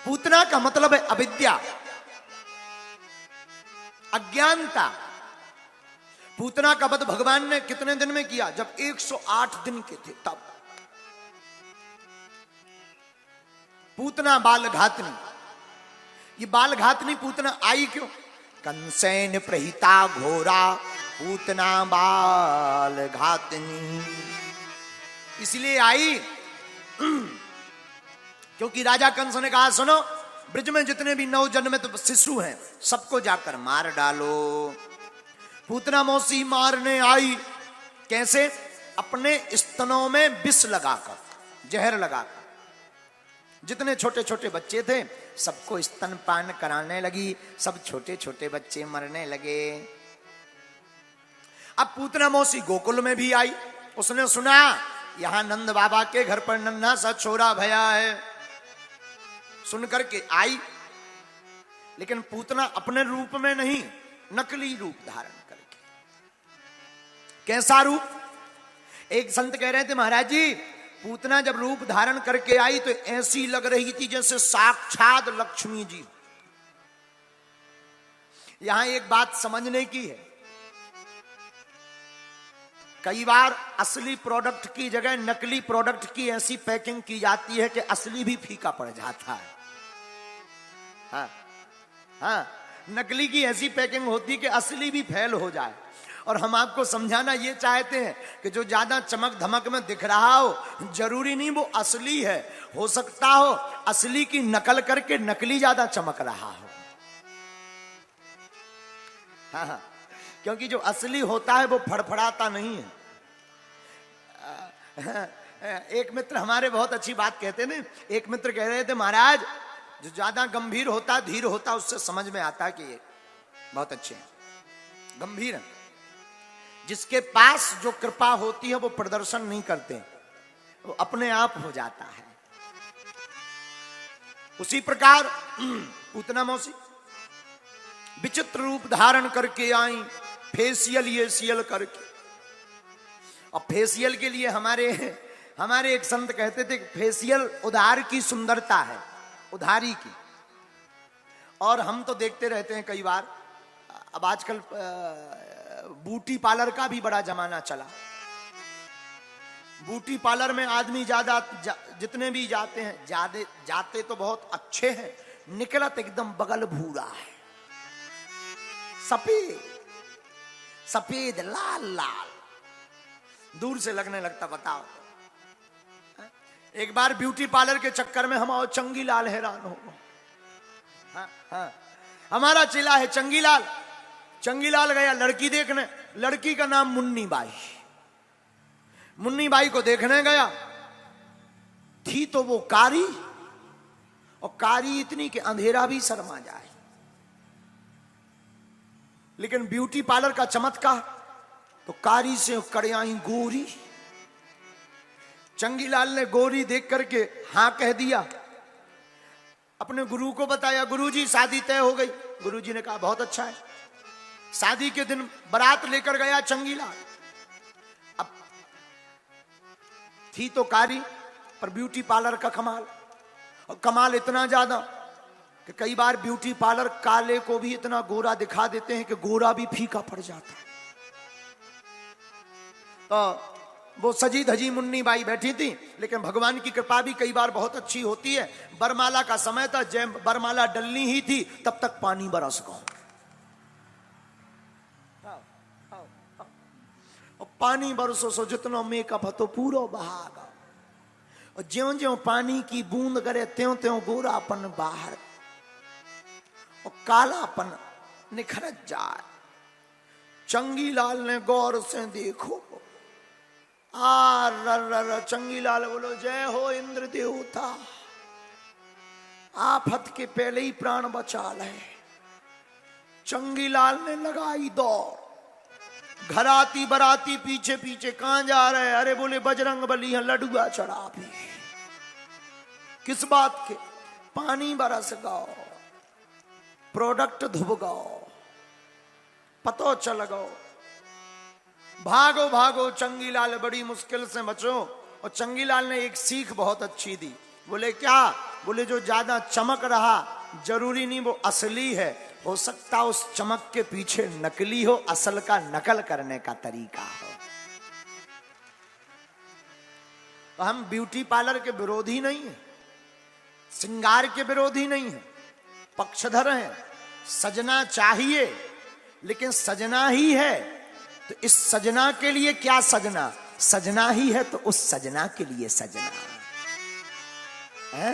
पूतना का मतलब है अविद्या, अज्ञानता। पूतना का वध भगवान ने कितने दिन में किया? जब 108 दिन के थे तब। पूतना बाल घातनी, ये बाल घातनी पूतना आई क्यों? कंसेन प्रहिता घोरा पूतना बाल घातनी, इसलिए आई क्योंकि राजा कंस ने कहा सुनो, ब्रज में जितने भी 9 जन्मित शिशु हैं सबको जाकर मार डालो। पूतना मौसी मारने आई, कैसे? अपने स्तनों में विष लगाकर, जहर लगाकर। जितने छोटे छोटे बच्चे थे सबको स्तनपान कराने लगी, सब छोटे छोटे बच्चे मरने लगे। अब पूतना मौसी गोकुल में भी आई, उसने सुना यहां नंद बाबा के घर पर नन्हा सा छोरा भया है, सुनकर के आई। लेकिन पूतना अपने रूप में नहीं, नकली रूप धारण करके। कैसा रूप? एक संत कह रहे थे महाराज जी, पूतना जब रूप धारण करके आई तो ऐसी लग रही थी जैसे साक्षात लक्ष्मी जी। यहां एक बात समझने की है, कई बार असली प्रोडक्ट की जगह नकली प्रोडक्ट की ऐसी पैकिंग की जाती है कि असली भी फीका पड़ जाता है। हाँ, नकली की ऐसी पैकिंग होती कि असली भी फेल हो जाए। और हम आपको समझाना ये चाहते हैं कि जो ज्यादा चमक धमक में दिख रहा हो जरूरी नहीं वो असली है, हो सकता हो असली की नकल करके नकली ज्यादा चमक रहा हो। हाँ, क्योंकि जो असली होता है वो फड़फड़ाता नहीं है। एक मित्र हमारे बहुत अच्छी बात कहते थे। एक मित्र कह रहे थे महाराज जो ज्यादा गंभीर होता, धीर होता, उससे समझ में आता है कि ये बहुत अच्छे हैं, गंभीर हैं। जिसके पास जो कृपा होती है वो प्रदर्शन नहीं करते, वो अपने आप हो जाता है। उसी प्रकार पूतना मौसी विचित्र रूप धारण करके आई, फेशियल ये सियल करके। और फेशियल के लिए हमारे एक संत कहते थे कि फेशियल उधार की सुंदरता है, उधारी की। और हम तो देखते रहते हैं कई बार, अब आजकल ब्यूटी पार्लर का भी बड़ा जमाना चला। ब्यूटी पार्लर में आदमी जितने भी जाते हैं, जाते तो बहुत अच्छे हैं, निकलत एकदम बगल भूरा है, सफेद सफेद लाल लाल, दूर से लगने लगता। बताओ, एक बार ब्यूटी पार्लर के चक्कर में हम और चंगी लाल हैरान हो गए। हाँ, हमारा चेला है चंगी लाल। चंगी लाल गया लड़की देखने, लड़की का नाम मुन्नी बाई। मुन्नी बाई को देखने गया, थी तो वो कारी, और कारी इतनी कि अंधेरा भी शर्मा जाए। लेकिन ब्यूटी पार्लर का चमत्कार, तो कारी से कड़ियाई गोरी। चंगीलाल ने गोरी देख करके हां कह दिया, अपने गुरु को बताया, गुरुजी शादी तय हो गई। गुरुजी ने कहा बहुत अच्छा है। शादी के दिन बारात लेकर गया चंगीलाल। अब थी तो कारी, पर ब्यूटी पार्लर का कमाल, और कमाल इतना ज्यादा कि कई बार ब्यूटी पार्लर काले को भी इतना गोरा दिखा देते हैं कि गोरा भी फीका पड़ जाता है। तो वो सजी धजी मुन्नी बाई बैठी थी, लेकिन भगवान की कृपा भी कई बार बहुत अच्छी होती है। बरमाला का समय था, जब बरमाला डलनी ही थी तब तक पानी बरस गया। और पानी बरसो सो जितना मेकअप है तो पूरा बहागा, और ज्यों ज्यों पानी की बूंद करे त्यों त्यों गोरापन बाहर और कालापन निखरत जाए। चंगीलाल ने गौर से देखो, चंगीलाल बोलो जय हो इंद्र देवता, आफत के पहले ही प्राण बचा ले। चंगीलाल ने लगाई दौड़, घराती बराती पीछे पीछे, कहां जा रहे? अरे बोले बजरंग बली है, लडुआ चढ़ा भी। किस बात के? पानी बरस गो, प्रोडक्ट धुब गो, पतो चल गो। भागो भागो, चंगीलाल बड़ी मुश्किल से बचो। और चंगीलाल ने एक सीख बहुत अच्छी दी। बोले क्या? बोले जो ज्यादा चमक रहा जरूरी नहीं वो असली है, हो सकता उस चमक के पीछे नकली हो, असल का नकल करने का तरीका हो। तो हम ब्यूटी पार्लर के विरोधी नहीं है, श्रृंगार के विरोधी नहीं है, पक्षधर हैं। सजना चाहिए, लेकिन सजना ही है तो इस सजना के लिए क्या सजना, सजना ही है तो उस सजना के लिए सजना है?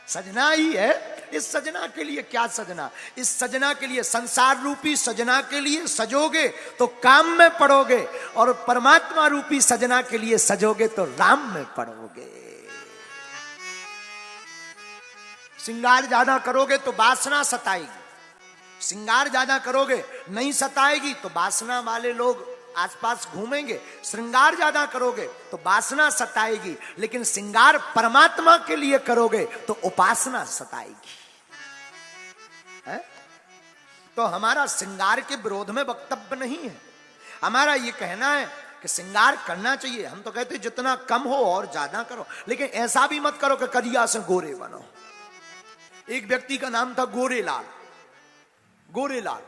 सजना ही है, इस सजना के लिए क्या सजना, इस सजना के लिए, संसार रूपी सजना के लिए सजोगे तो काम में पड़ोगे, और परमात्मा रूपी सजना के लिए सजोगे तो राम में पड़ोगे। श्रृंगार ज्यादा करोगे तो वासना सताएगी, श्रृंगार ज्यादा करोगे नहीं सताएगी तो वासना वाले लोग आसपास घूमेंगे। श्रृंगार ज्यादा करोगे तो वासना सताएगी, लेकिन श्रृंगार परमात्मा के लिए करोगे तो उपासना सताएगी। है? तो हमारा श्रृंगार के विरोध में वक्तव्य नहीं है, हमारा ये कहना है कि श्रृंगार करना चाहिए। हम तो कहते जितना कम हो और ज्यादा करो, लेकिन ऐसा भी मत करो कि करिया से गोरे बनो। एक व्यक्ति का नाम था गोरेलाल। गोरेलाल,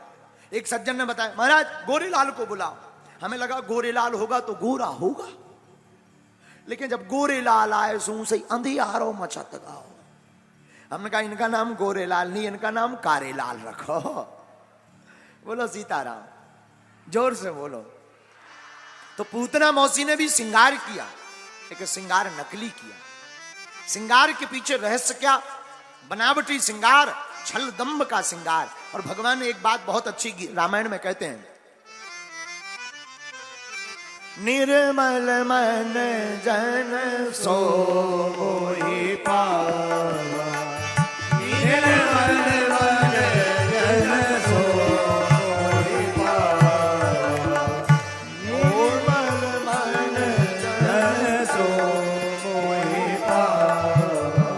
एक सज्जन ने बताया महाराज गोरेलाल को बुलाओ। हमें लगा गोरेलाल होगा तो गोरा होगा, लेकिन जब गोरेलाल आए सो से अंधियारो मचत गाओ। हमने कहा इनका नाम गोरेलाल नहीं, इनका नाम कारेलाल रखो। बोलो सीताराम, जोर से बोलो। तो पूतना मौसी ने भी श्रृंगार किया, लेकिन श्रृंगार नकली किया। श्रृंगार के पीछे रहस्य क्या, बनावटी श्रृंगार, छल दंभ का श्रृंगार। और भगवान ने एक बात बहुत अच्छी रामायण में कहते हैं, निर्मल मन जन सो मोहि पावा, निर्मल मन जन सो मोहि पावा, निर्मल मन जन सो मोहि पावा,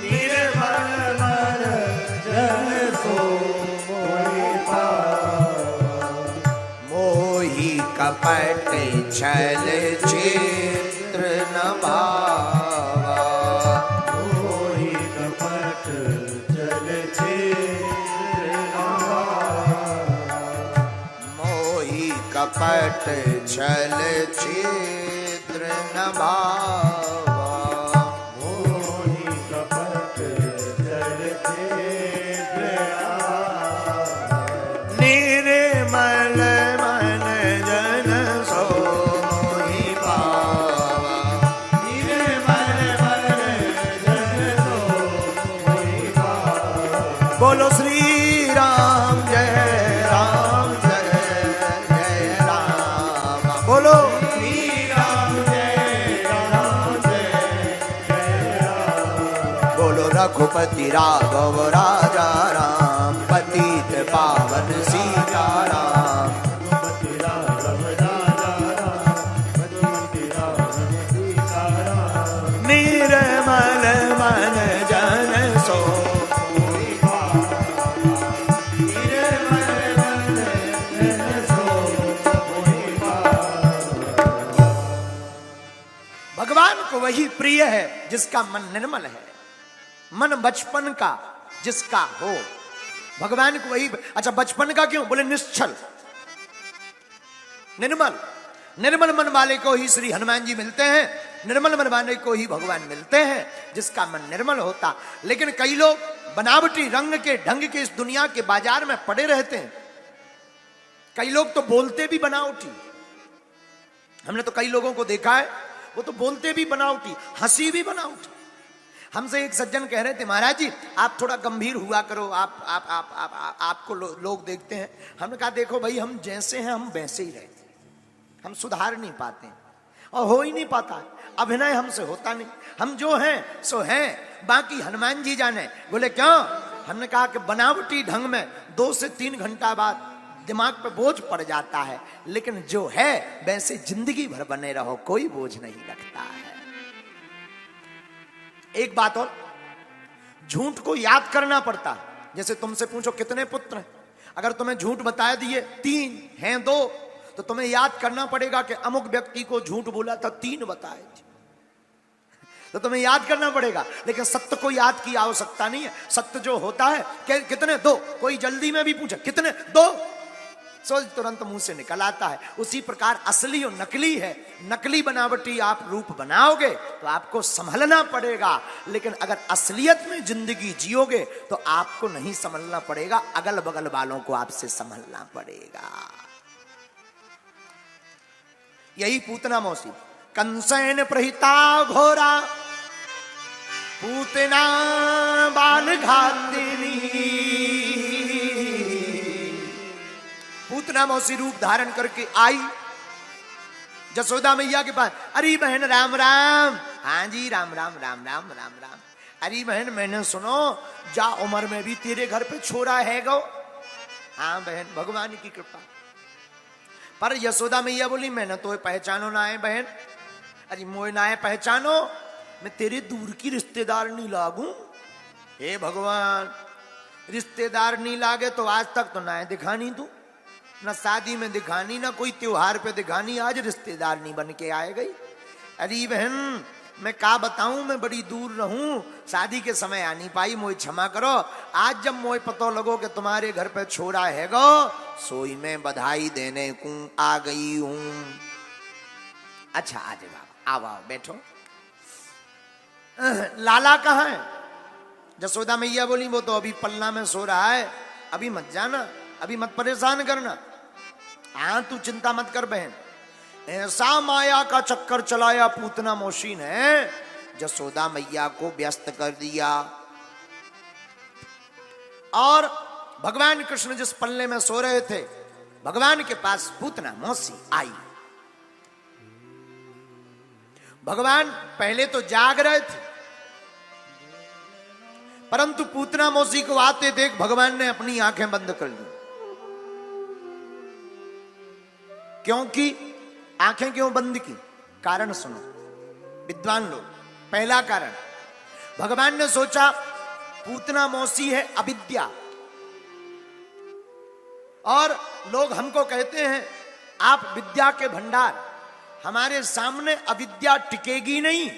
निर्मल मन जन सो मोहि पावा, मोहि कपट छल चित्र न भावा, मोहि कपट छल चित्र न भावा, मोहि कपट छल चित्र न भावा, मोहि कपट छल चित्र निर्मल मन जन सो मोहि पावा, निर्मल मन जन सो मोहि पावा। बोलो श्री राम जय राम जय जय राम, बोलो श्री राम जय राम जय जय राम, बोलो रघुपति राघव राजा राम, पतित पावन सीताराम, रघुपति राघव राजा राम, पतित पावन सीताराम, निर्मल मन जन सो मोहि पावा, निर्मल मन जन सो मोहि पावा। भगवान को वही प्रिय है जिसका मन निर्मल है, मन बचपन का जिसका हो। भगवान को वही, अच्छा बचपन का क्यों, बोले निश्चल निर्मल, निर्मल मन वाले को ही श्री हनुमान जी मिलते हैं, निर्मल मन वाले को ही भगवान मिलते हैं, जिसका मन निर्मल होता। लेकिन कई लोग बनावटी रंग के ढंग के इस दुनिया के बाजार में पड़े रहते हैं। कई लोग तो बोलते भी बनावटी, हमने तो कई लोगों को देखा है, वो तो बोलते भी बनावटी, हंसी भी बनावटी। हमसे एक सज्जन कह रहे थे महाराज जी आप थोड़ा गंभीर हुआ करो, आपको लोग देखते हैं। हमने कहा देखो भाई हम जैसे हैं हम वैसे ही रहते, हम सुधार नहीं पाते और हो ही नहीं पाता, अभिनय हमसे होता नहीं, हम जो हैं सो हैं, बाकी हनुमान जी जाने। बोले क्यों, हमने कहा कि बनावटी ढंग में 2 से 3 घंटा बाद दिमाग पे बोझ पड़ जाता है, लेकिन जो है वैसे जिंदगी भर बने रहो, कोई बोझ नहीं लगता है। एक बात और, झूठ को याद करना पड़ता है। जैसे तुमसे पूछो कितने पुत्र हैं, अगर तुम्हें झूठ बता दिए 3 हैं 2, तो तुम्हें याद करना पड़ेगा कि अमुक व्यक्ति को झूठ बोला था 3 बताए थे। तो तुम्हें याद करना पड़ेगा, लेकिन सत्य को याद की आवश्यकता नहीं है। सत्य जो होता है कितने दो, कोई जल्दी में भी पूछे कितने दो, सोच तुरंत मुंह से निकल आता है। उसी प्रकार असली और नकली है। नकली बनावटी आप रूप बनाओगे तो आपको संभलना पड़ेगा, लेकिन अगर असलियत में जिंदगी जियोगे तो आपको नहीं संभलना पड़ेगा, अगल बगल वालों को आपसे संभलना पड़ेगा। यही पूतना मौसी। कंसेन प्रहिता घोरा पूतना बाल घातिनी। पूतना मौसी रूप धारण करके आई जसोदा मैया के पास। अरे बहन राम राम। हाँ जी राम राम राम राम राम राम। अरे बहन मैंने सुनो जा उम्र में भी तेरे घर पे छोरा है गो। हाँ बहन भगवान की कृपा। पर यशोदा मैया बोली मैंने तो पहचानो ना है बहन। अरे मोए ना है पहचानो, मैं तेरे दूर की रिश्तेदार नहीं लागू। हे भगवान, रिश्तेदार नहीं लागे तो आज तक तो ना है दिखानी तू, ना शादी में दिखानी, ना कोई त्योहार पे दिखानी, आज रिश्तेदार नहीं बन के आए गई। अरे बहन मैं क्या बताऊं, मैं बड़ी दूर रहूं, शादी के समय आ नहीं पाई, मोए क्षमा करो। आज जब मोए पतो लगो कि तुम्हारे घर पे छोरा है गो, सोई में बधाई देने को आ गई हूं। अच्छा आजे बाबा आओ आओ बैठो। लाला कहाँ है? जसोदा मैया बोली वो तो अभी पल्ला में सो रहा है, अभी मत जाना, अभी मत परेशान करना। हाँ तू चिंता मत कर बहन। ऐसा माया का चक्कर चलाया पूतना मौसी ने, जसोदा मैया को व्यस्त कर दिया। और भगवान कृष्ण जिस पल्ले में सो रहे थे, भगवान के पास पूतना मौसी आई। भगवान पहले तो जाग रहे थे, परंतु पूतना मौसी को आते देख भगवान ने अपनी आंखें बंद कर ली। क्योंकि आंखें क्यों बंद की? कारण सुनो विद्वान लोग। पहला कारण, भगवान ने सोचा पूतना मौसी है अविद्या, और लोग हमको कहते हैं आप विद्या के भंडार, हमारे सामने अविद्या टिकेगी नहीं,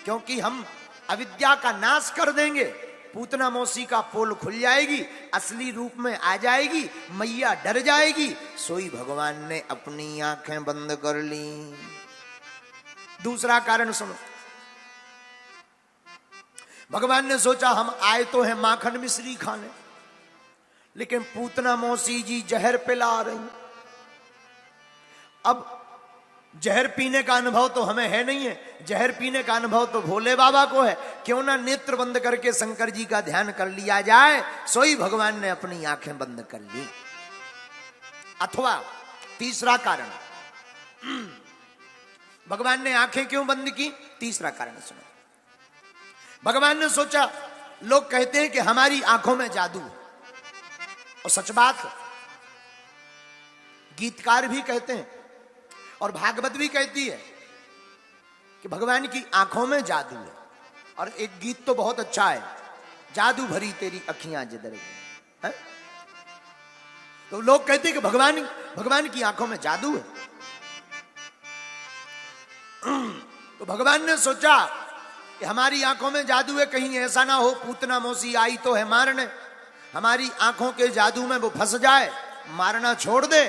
क्योंकि हम अविद्या का नाश कर देंगे। पूतना मौसी का पोल खुल जाएगी, असली रूप में आ जाएगी, मैया डर जाएगी। सोई भगवान ने अपनी आंखें बंद कर ली। दूसरा कारण सुनो, भगवान ने सोचा हम आए तो हैं माखन मिश्री खाने, लेकिन पूतना मौसी जी जहर पिला रही। अब जहर पीने का अनुभव तो हमें है नहीं है, जहर पीने का अनुभव तो भोले बाबा को है। क्यों ना नेत्र बंद करके शंकर जी का ध्यान कर लिया जाए। सोई भगवान ने अपनी आंखें बंद कर ली। अथवा तीसरा कारण, भगवान ने आंखें क्यों बंद की? तीसरा कारण सुनो। भगवान ने सोचा लोग कहते हैं कि हमारी आंखों में जादू है, और सच बात है, गीतकार भी कहते हैं और भागवत भी कहती है कि भगवान की आंखों में जादू है। और एक गीत तो बहुत अच्छा है, जादू भरी तेरी अखियां जिधर है। तो लोग कहते हैं कि भगवान की आंखों में जादू है। तो भगवान ने सोचा कि हमारी आंखों में जादू है, कहीं ऐसा ना हो पूतना मौसी आई तो है मारने, हमारी आंखों के जादू में वो फंस जाए, मारना छोड़ दे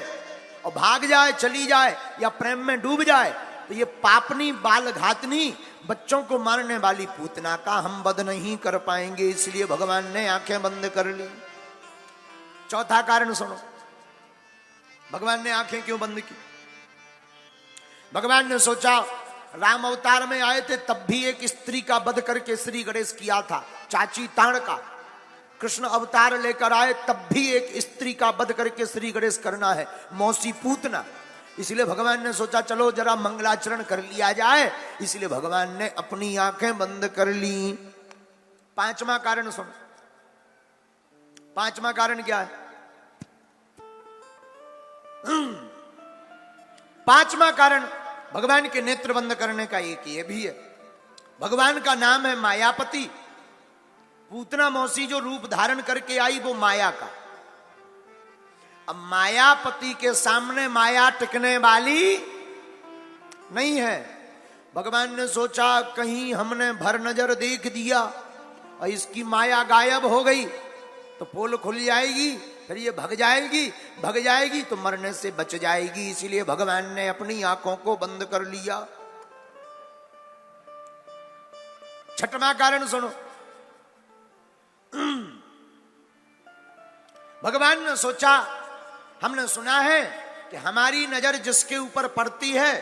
और भाग जाए, चली जाए, या प्रेम में डूब जाए, तो ये पापनी बाल घातनी बच्चों को मारने वाली पूतना का हम वध नहीं कर पाएंगे। इसलिए भगवान ने आंखें बंद कर ली। चौथा कारण सुनो, भगवान ने आंखें क्यों बंद की? भगवान ने सोचा राम अवतार में आए थे तब भी एक स्त्री का वध करके श्री गणेश किया था, चाची ताड़ का। कृष्ण अवतार लेकर आए तब भी एक स्त्री का वध करके श्री गणेश करना है, मौसी पूतना। इसलिए भगवान ने सोचा चलो जरा मंगलाचरण कर लिया जाए, इसलिए भगवान ने अपनी आंखें बंद कर ली। पांचवा कारण सुनो, पांचवा कारण क्या है? पांचवा कारण भगवान के नेत्र बंद करने का एक ये भी है, भगवान का नाम है मायापति। पूतना मौसी जो रूप धारण करके आई वो माया का। अब मायापति के सामने माया टिकने वाली नहीं है। भगवान ने सोचा कहीं हमने भर नजर देख दिया और इसकी माया गायब हो गई तो पोल खुल जाएगी, फिर ये भग जाएगी तो मरने से बच जाएगी। इसीलिए भगवान ने अपनी आंखों को बंद कर लिया। छठवां कारण सुनो। भगवान ने सोचा, हमने सुना है कि हमारी नजर जिसके ऊपर पड़ती है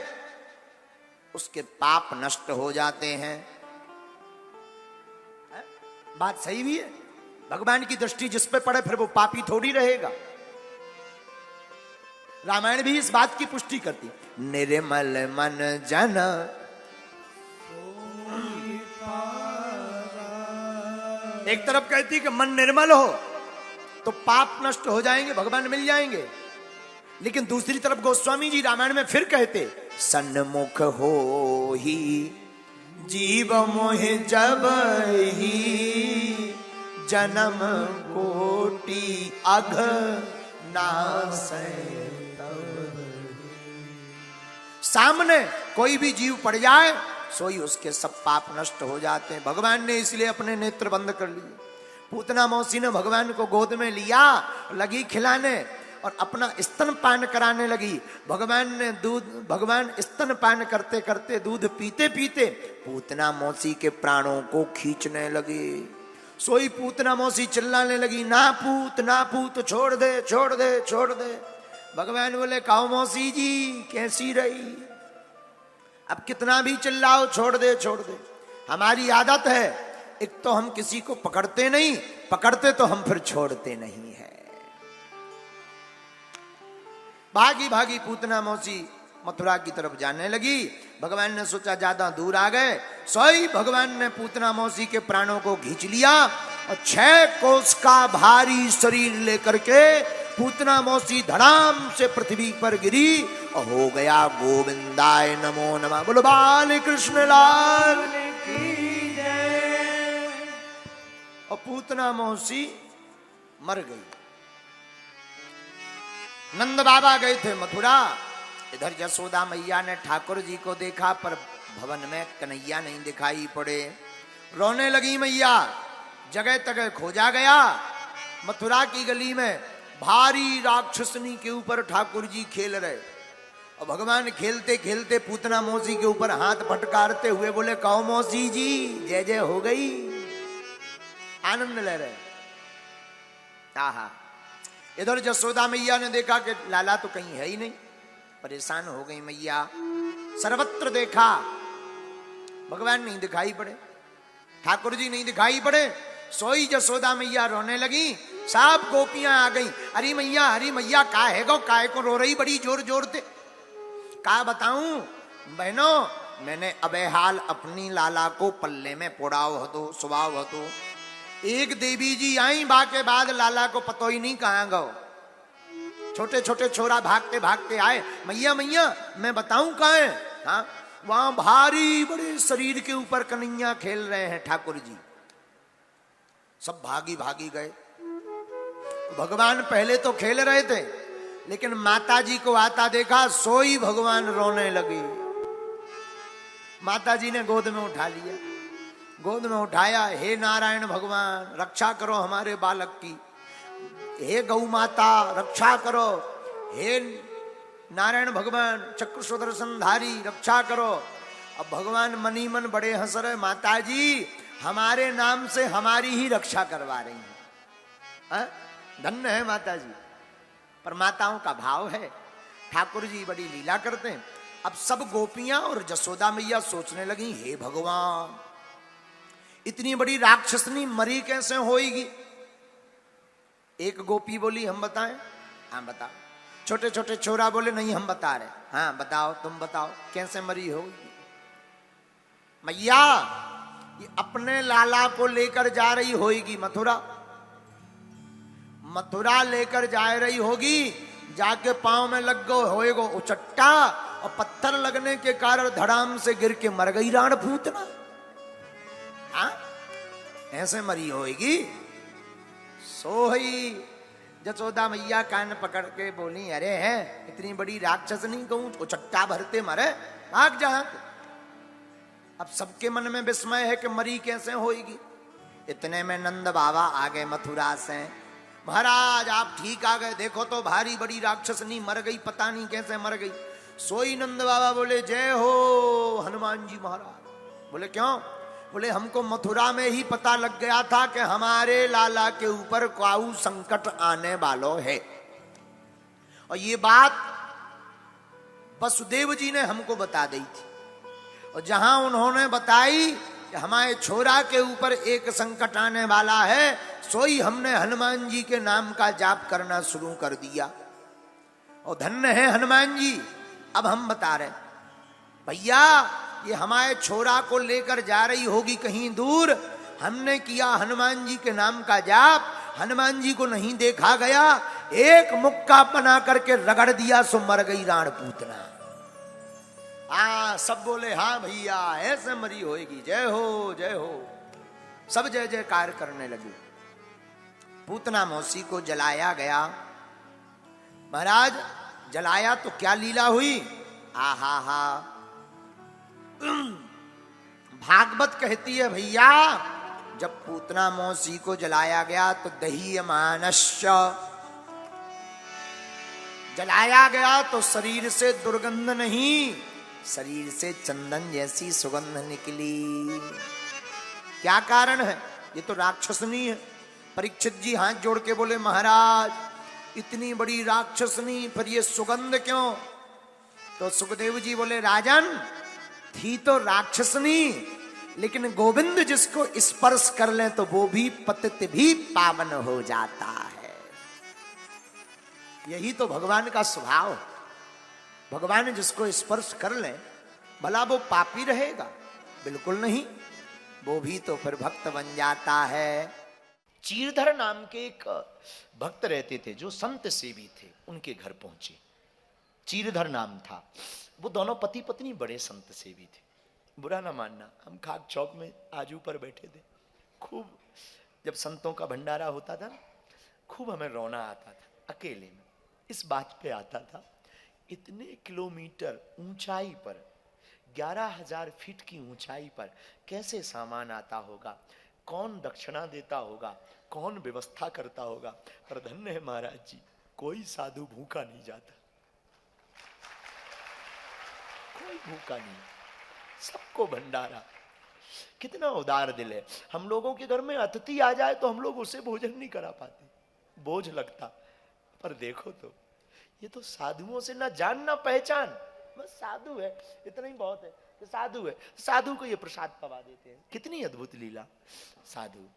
उसके पाप नष्ट हो जाते हैं। बात सही भी है, भगवान की दृष्टि जिस पे पड़े फिर वो पापी थोड़ी रहेगा। रामायण भी इस बात की पुष्टि करती। निर्मल मन जन एक तरफ कहती कि मन निर्मल हो तो पाप नष्ट हो जाएंगे, भगवान मिल जाएंगे, लेकिन दूसरी तरफ गोस्वामी जी रामायण में फिर कहते सन्मुख हो ही जीव मोह जब ही जन्म कोटि अघ नासै तब। सामने कोई भी जीव पड़ जाए सोई उसके सब पाप नष्ट हो जाते हैं। भगवान ने इसलिए अपने नेत्र बंद कर लिए। पूतना मौसी ने भगवान को गोद में लिया, लगी खिलाने और अपना स्तनपान कराने लगी। भगवान स्तनपान करते करते दूध पीते पीते पूतना मौसी के प्राणों को खींचने लगी। सोई पूतना मौसी चिल्लाने लगी, ना पूत छोड़ दे छोड़ दे छोड़ दे। भगवान बोले काऊ मौसी जी कैसी रही, अब कितना भी चिल्लाओ छोड़ दे छोड़ दे। हमारी आदत है, एक तो हम किसी को पकड़ते नहीं, पकड़ते तो हम फिर छोड़ते नहीं है। भागी भागी पूतना मौसी मथुरा की तरफ जाने लगी। भगवान ने सोचा ज्यादा दूर आ गए, सोई भगवान ने पूतना मौसी के प्राणों को खींच लिया और 6 कोस का भारी शरीर लेकर के पूतना मौसी धड़ाम से पृथ्वी पर गिरी और हो गया गोविंदाय नमो नमः। बोलो बाल कृष्ण लाल की जय। और पूतना मौसी मर गई। नंद बाबा गए थे मथुरा। इधर यशोदा मैया ने ठाकुर जी को देखा पर भवन में कन्हैया नहीं दिखाई पड़े। रोने लगी मैया, जगह तगह खोजा गया। मथुरा की गली में भारी राक्षसनी के ऊपर ठाकुर जी खेल रहे और भगवान खेलते खेलते पूतना मौसी के ऊपर हाथ फटकारते हुए बोले कहो मौसी जी जय जय हो गई। आनंद ले रहे। आहा। इधर यशोदा मैया ने देखा कि लाला तो कहीं है ही नहीं, परेशान हो गई मैया। सर्वत्र देखा, भगवान नहीं दिखाई पड़े, ठाकुर जी नहीं दिखाई पड़े। सोई यशोदा मैया रोने लगी। सब गोपियां आ गई। अरे मैया काहे को रो रही बड़ी जोर जोर से। का बताऊं बहनों, मैंने अबे हाल अपनी लाला को पल्ले में पोड़ाव हो तो स्वभाव हो तो। एक देवी जी आई, बाके बाद लाला को पतो ही नहीं कहां गो। छोटे छोटे छोरा भागते भागते आए, मैया मैं बताऊं कहां है। हाँ, वहां भारी बड़े शरीर के ऊपर कन्हैया खेल रहे हैं ठाकुर जी। सब भागी भागी गए। भगवान पहले तो खेल रहे थे, लेकिन माता जी को आता देखा, सोई भगवान रोने लगी। माता जी ने गोद में उठा लिया, गोद में उठाया। हे नारायण भगवान रक्षा करो हमारे बालक की, हे गौ माता रक्षा करो, हे नारायण भगवान चक्र सुदर्शनधारी रक्षा करो। अब भगवान मनी मन बड़े हंस रहे, माता जी हमारे नाम से हमारी ही रक्षा करवा रही हैं। धन्य है माता जी। पर माताओं का भाव है, ठाकुर जी बड़ी लीला करते हैं। अब सब गोपियां और जसोदा मैया सोचने लगी, हे भगवान इतनी बड़ी राक्षसनी मरी कैसे होएगी। एक गोपी बोली हम बताएं। हाँ बताओ। छोटे छोटे छोरा बोले नहीं हम बता रहे। हाँ बताओ, तुम बताओ कैसे मरी होगी। मैया ये अपने लाला को लेकर जा रही होगी मथुरा लेकर जा रही होगी। जाके पांव में लग गो होएगो उचट्टा और पत्थर लगने के कारण धड़ाम से गिर के मर गई राण पूतना। हाँ ऐसे मरी होएगी। सोई जसोदा मैया कान पकड़ के बोली, अरे है इतनी बड़ी राक्षसनी कहूं उचट्टा भरते मरे, भाग जा। अब सबके मन में विस्मय है कि मरी कैसे होएगी। इतने में नंद बाबा आ गए मथुरा से। महाराज आप ठीक आ गए, देखो तो भारी बड़ी राक्षसनी मर गई, पता नहीं कैसे मर गई। सोई नंद बाबा बोले जय हो हनुमान जी महाराज। बोले क्यों? बोले हमको मथुरा में ही पता लग गया था कि हमारे लाला के ऊपर काऊ संकट आने वालों है, और ये बात वसुदेव जी ने हमको बता दी थी। और जहां उन्होंने बताई कि हमारे छोरा के ऊपर एक संकट आने वाला है, सोई हमने हनुमान जी के नाम का जाप करना शुरू कर दिया। और धन्य है हनुमान जी। अब हम बता रहे भैया ये हमारे छोरा को लेकर जा रही होगी कहीं दूर, हमने किया हनुमान जी के नाम का जाप, हनुमान जी को नहीं देखा गया, एक मुक्का बना करके रगड़ दिया सो मर गई राण पूतना। सब बोले हाँ भैया ऐसे मरी होएगी, जय हो जय हो। सब जय जयकार करने लगे। पूतना मौसी को जलाया गया। महाराज जलाया तो क्या लीला हुई, आहा हा। भागवत कहती है भैया जब पूतना मौसी को जलाया गया तो दहीयमानश्च, जलाया गया तो शरीर से दुर्गंध नहीं, शरीर से चंदन जैसी सुगंध निकली। क्या कारण है? ये तो राक्षसनी है। परीक्षित जी हाथ जोड़ के बोले महाराज इतनी बड़ी राक्षसनी पर ये सुगंध क्यों? तो सुखदेव जी बोले राजन थी तो राक्षसनी, लेकिन गोविंद जिसको स्पर्श कर ले तो वो भी पतित भी पावन हो जाता है। यही तो भगवान का स्वभाव। भगवान जिसको स्पर्श कर ले भला वो पापी रहेगा? बिल्कुल नहीं, वो भी तो फिर भक्त बन जाता है। चीरधर नाम के एक भक्त रहते थे जो संत सेवी थे, उनके घर पहुंचे। चीरधर नाम था। वो दोनों पति पत्नी बड़े संत सेवी थे। बुरा ना मानना, हम खाक चौक में आजू पर बैठे थे, खूब जब संतों का भंडारा होता था खूब हमें रोना आता था। अकेले में इस बात पे आता था इतने किलोमीटर ऊंचाई पर 11,000 फीट की ऊंचाई पर कैसे सामान आता होगा, कौन दक्षिणा देता होगा, कौन व्यवस्था करता होगा। पर धन्य है महाराज जी, कोई साधु भूखा नहीं जाता, कोई भूखा नहीं, सबको भंडारा। कितना उदार दिल है। हम लोगों के घर में अतिथि आ जाए तो हम लोग उसे भोजन नहीं करा पाते, बोझ लगता। पर देखो तो ये तो साधुओं से ना जान ना पहचान, बस साधु है इतना ही बहुत है कि साधु है, साधु को ये प्रसाद पवा देते हैं। कितनी अद्भुत लीला। साधु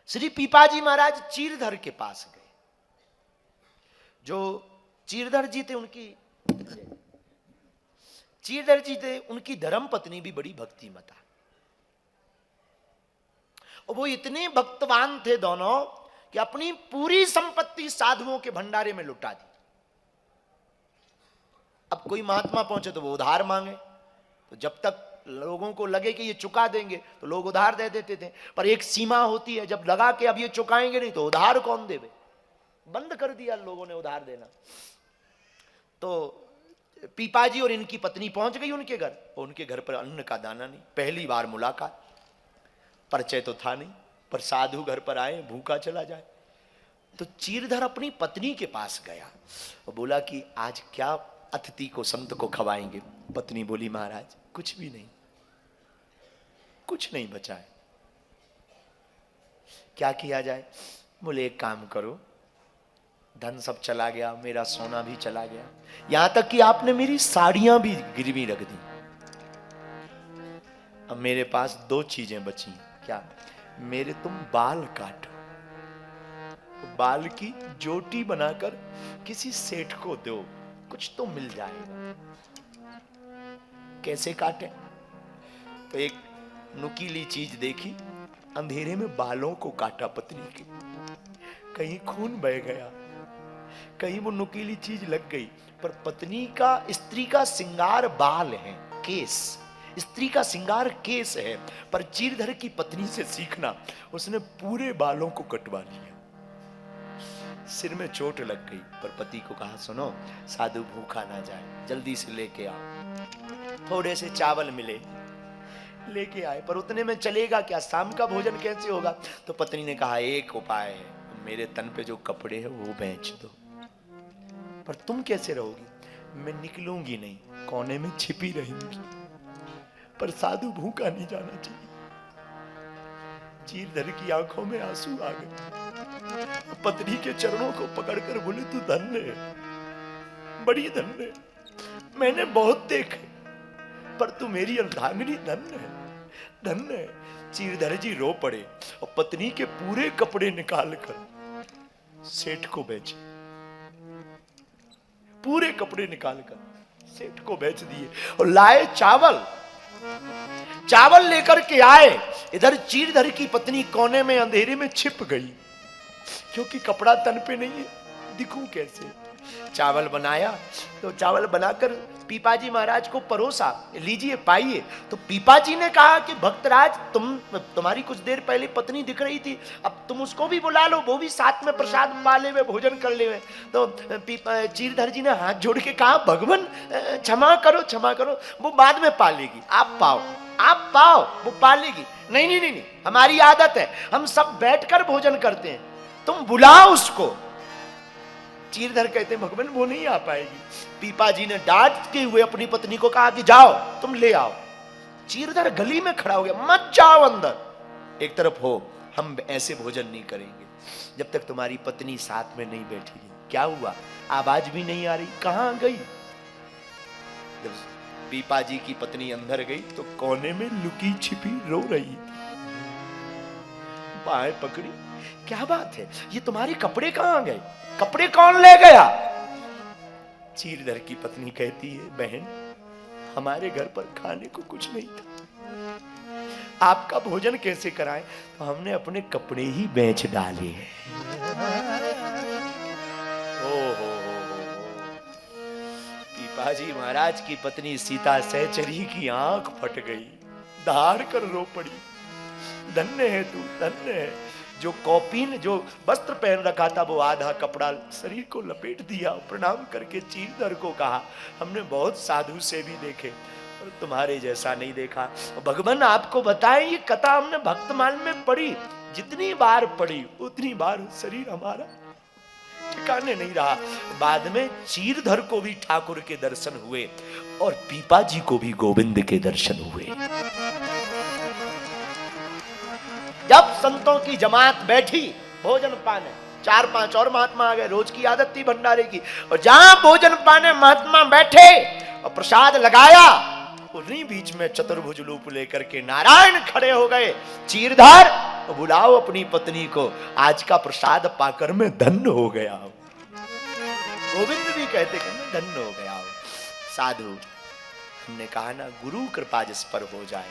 श्री पीपाजी महाराज चीरधर के पास गए। जो चीरधर जी थे उनकी धर्म पत्नी भी बड़ी भक्तिमता, और वो इतने भक्तवान थे दोनों कि अपनी पूरी संपत्ति साधुओं के भंडारे में लुटा दी। अब कोई महात्मा पहुंचे तो वो उधार मांगे, तो जब तक लोगों को लगे कि ये चुका देंगे तो लोग उधार दे देते थे। पर एक सीमा होती है, जब लगा कि अब ये चुकाएंगे नहीं तो उधार कौन देवे, बंद कर दिया लोगों ने उधार देना। तो पीपाजी और इनकी पत्नी पहुंच गई उनके घर, और उनके घर पर अन्न का दाना नहीं। पहली बार मुलाकात, परिचय तो था नहीं, पर साधु घर पर आए, भूखा चला जाए। तो चीरधर अपनी पत्नी के पास गया और बोला कि आज क्या अतिथि को संत को खवाएंगे। पत्नी बोली महाराज कुछ भी नहीं, कुछ नहीं बचा है, क्या किया जाए। बोले एक काम करो, धन सब चला गया, मेरा सोना भी चला गया, यहां तक कि आपने मेरी साड़ियां भी गिरवी रख दी। अब मेरे पास 2 चीजें बची। क्या? मेरे तुम बाल काटो, बाल की जोटी बनाकर किसी सेठ को दो, कुछ तो मिल जाएगा। कैसे काटे? तो एक नुकीली चीज देखी, अंधेरे में बालों को काटा पत्नी के। कहीं खून बह गया, कहीं वो नुकीली चीज लग गई। पर पत्नी का, स्त्री का श्रृंगार बाल है, केस। स्त्री का श्रृंगार केस है, पर चीरधर की पत्नी से सीखना, उसने पूरे बालों को कटवा लिया। सिर में चोट लग गई, पर पति को कहा सुनो साधु भूखा ना जाए, जल्दी से लेके आओ। थोड़े से चावल मिले, लेके आए, पर उतने में चलेगा क्या, शाम का भोजन कैसे होगा? तो पत्नी ने कहा एक उपाय है, मेरे तन पे जो कपड़े हैं वो बेच दो। पर तुम कैसे रहोगी? मैं निकलूंगी नहीं, कोने में छिपी रहूंगी, पर साधु भूखा नहीं जाना चाहिए। चीरधर की आंखों में आंसू आ गए, पत्नी के चरणों को पकड़कर बोले तू धन्य है, बड़ी धन्य है, मैंने बहुत देखे पर तू मेरी अर्धांगिनी धन्य है, धन्य है। चीरधर जी रो पड़े और पत्नी के पूरे कपड़े निकालकर सेठ को बेचे, पूरे कपड़े निकालकर सेठ को बेच दिए और लाए चावल, चावल लेकर के आए। इधर चीरधर की पत्नी कोने में अंधेरे में छिप गई, क्योंकि कपड़ा तन पे नहीं है, दिखूं कैसे। चावल बनाया तो चावल बनाकर पीपाजी महाराज को परोसा, लीजिए पाइए। तो पीपाजी ने कहा कि भक्तराज तुम्हारी कुछ देर पहले पत्नी दिख रही थी, अब तुम उसको भी बुला लो, वो भी साथ में प्रसाद पा ले, भोजन कर ले। तो चीरधर जी ने हाथ जोड़ के कहा भगवान क्षमा करो, क्षमा करो, वो बाद में पा लेगी, आप पाओ, आप पाओ, वो पा लेगी। नहीं नहीं नहीं, हमारी आदत है, हम सब बैठकर भोजन करते हैं, तुम बुलाओ उसको। चीरधर कहते हैं भगवान वो नहीं आ पाएगी। पीपाजी ने डांट के हुए अपनी पत्नी को कहा कि जाओ तुम ले आओ। चीरधर गली में खड़ा हो गया, मत जाओ अंदर, एक तरफ हो, हम ऐसे भोजन नहीं करेंगे जब तक तुम्हारी पत्नी साथ में नहीं बैठेगी। क्या हुआ, आवाज भी नहीं आ रही, कहां गई? जब पीपाजी की पत्नी अंदर गई तो कोने में लुकी छिपी रो रही थी, बाहें पकड़ी, क्या बात है, ये तुम्हारे कपड़े कहां गए, कपड़े कौन ले गया? चीरधर की पत्नी कहती है बहन हमारे घर पर खाने को कुछ नहीं था, आपका भोजन कैसे कराएं, तो हमने अपने कपड़े ही बेच डाले हैं। हो पीपाजी महाराज की पत्नी सीता सहचरी की आंख फट गई, धार कर रो पड़ी, धन्य है तू, धन्य है। जो कौपीन, जो वस्त्र पहन रखा था, वो आधा कपड़ा शरीर को लपेट दिया, प्रणाम करके चीरधर को कहा हमने बहुत साधु से भी देखे और तुम्हारे जैसा नहीं देखा। भगवान आपको बताएं, ये कथा हमने भक्तमाल में पढ़ी, जितनी बार पढ़ी उतनी बार शरीर हमारा ठिकाने नहीं रहा। बाद में चीरधर को भी ठाकुर के दर्शन हुए और पीपाजी को भी गोविंद के दर्शन हुए। जब संतों की जमात बैठी भोजन पाने, 4-5 और महात्मा आ गए, रोज की आदत थी भंडारे की, और जहां भोजन पाने महात्मा बैठे और प्रसाद लगाया, उन्हीं बीच में चतुर्भुज रूप लेकर के नारायण खड़े हो गए। चीरधर बुलाओ अपनी पत्नी को, आज का प्रसाद पाकर मैं धन्य हो गया हूं। गोविंद भी कहते कि धन्य हो गया हूं। साधु, हमने कहा ना गुरु कृपा जिस पर हो जाए,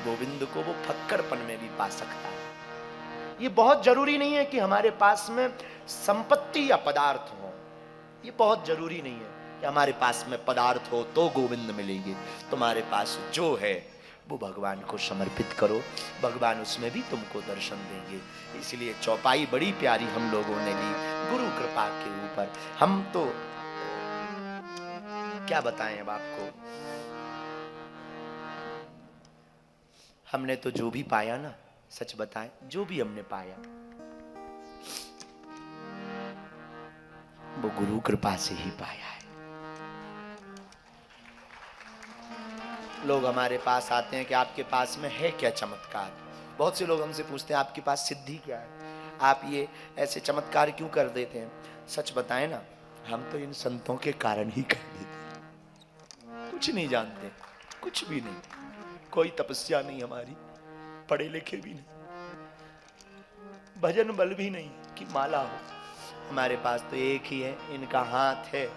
गोविंद को वो फक्करपन में भी पा सकता है। ये बहुत जरूरी नहीं है कि हमारे पास में संपत्ति या पदार्थ हो, ये बहुत जरूरी नहीं है कि हमारे पास में पदार्थ हो तो गोविंद मिलेंगे। तुम्हारे पास जो है वो भगवान को समर्पित करो, भगवान उसमें भी तुमको दर्शन देंगे। इसलिए चौपाई बड़ी प्यारी हम लोगों ने ली गुरु कृपा के ऊपर। हम तो क्या बताएं अब आपको, हमने तो जो भी पाया ना, सच बताएं, जो भी हमने पाया वो गुरु कृपा से ही पाया है। लोग हमारे पास आते हैं कि आपके पास में है क्या चमत्कार। बहुत से लोग हमसे पूछते हैं आपके पास सिद्धि क्या है, आप ये ऐसे चमत्कार क्यों कर देते हैं। सच बताएं ना, हम तो इन संतों के कारण ही कर देते हैं, कुछ नहीं जानते, कुछ भी नहीं, कोई तपस्या नहीं हमारी, पढ़े लिखे भी नहीं, भजन बल भी नहीं कि माला हो। हमारे पास तो एक ही है, इनका हाथ है।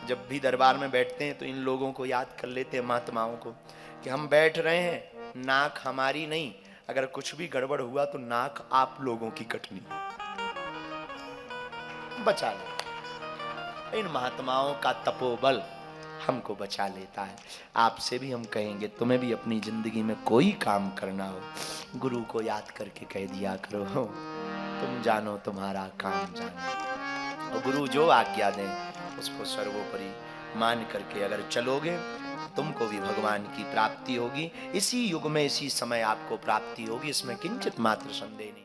जब भी दरबार में बैठते हैं तो इन लोगों को याद कर लेते हैं, महात्माओं को, कि हम बैठ रहे हैं, नाक हमारी नहीं, अगर कुछ भी गड़बड़ हुआ तो नाक आप लोगों की कटनी बचा ले। इन महात्माओं का तपोबल हमको बचा लेता है। आपसे भी हम कहेंगे, तुम्हें भी अपनी जिंदगी में कोई काम करना हो, गुरु को याद करके कह दिया करो, तुम जानो तुम्हारा काम जानो। और गुरु जो आज्ञा दें उसको सर्वोपरि मान करके अगर चलोगे तुमको भी भगवान की प्राप्ति होगी। इसी युग में इसी समय आपको प्राप्ति होगी, इसमें किंचित मात्र संदेह नहीं।